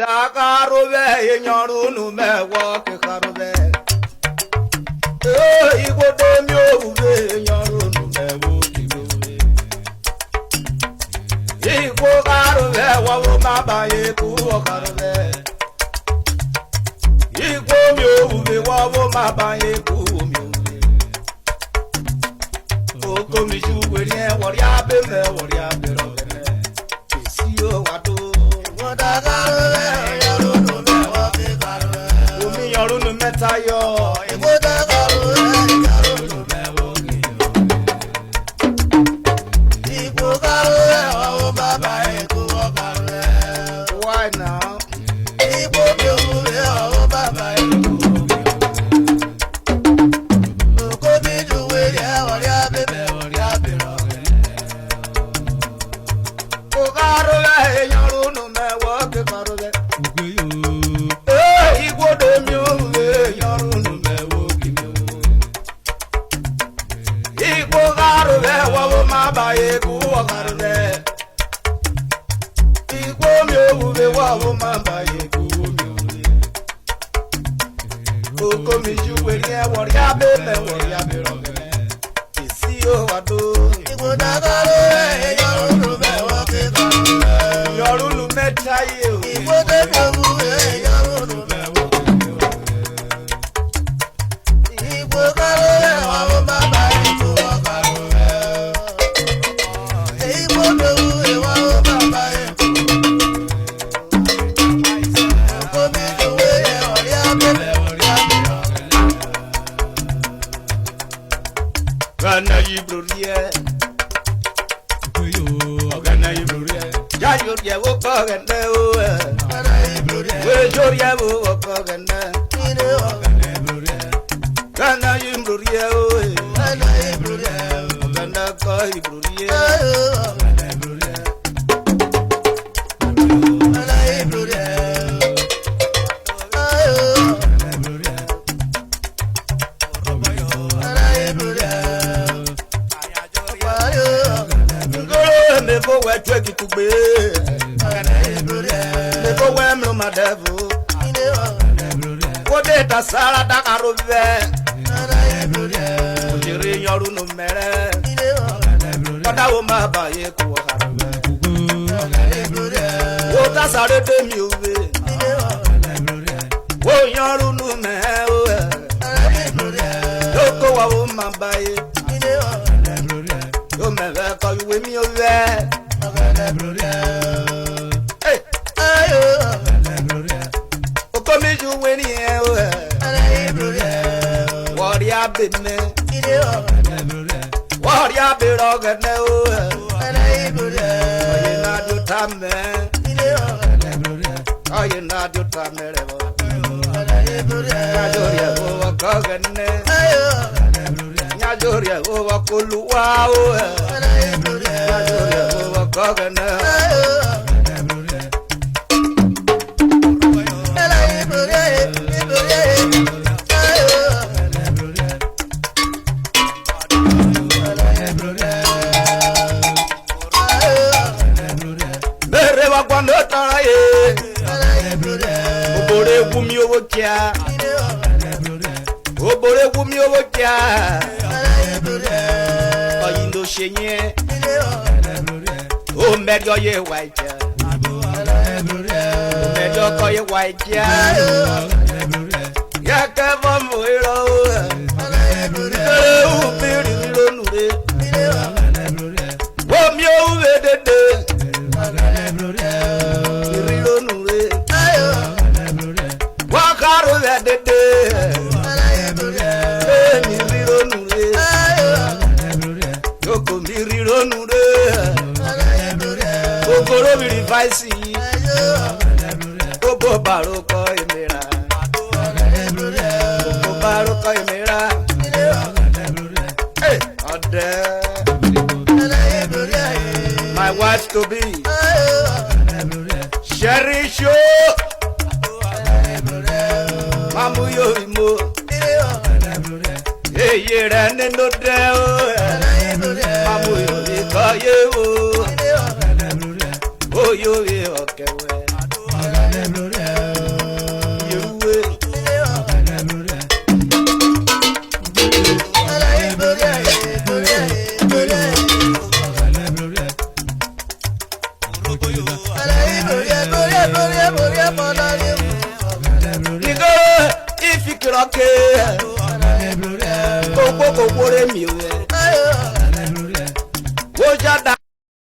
da harovwe nyorunu me walk harovwe. Igbo demi owuwe nyorunu me walk harovwe. Igbo harovwe wawo mabaye ku harovwe. Igbo mi owuwe wawo mabaye ku mi owuwe. Oko mi juwe ni wori abe me wori abe ro. Esi o wado. Omi yorunu meta yo. Why now? My wife to be cherish you. Mamu yo imo. Hey, ye ran no deo. Mamu yo ikaye o. Oh yo ye okay we. If you could, okay, go, mi o.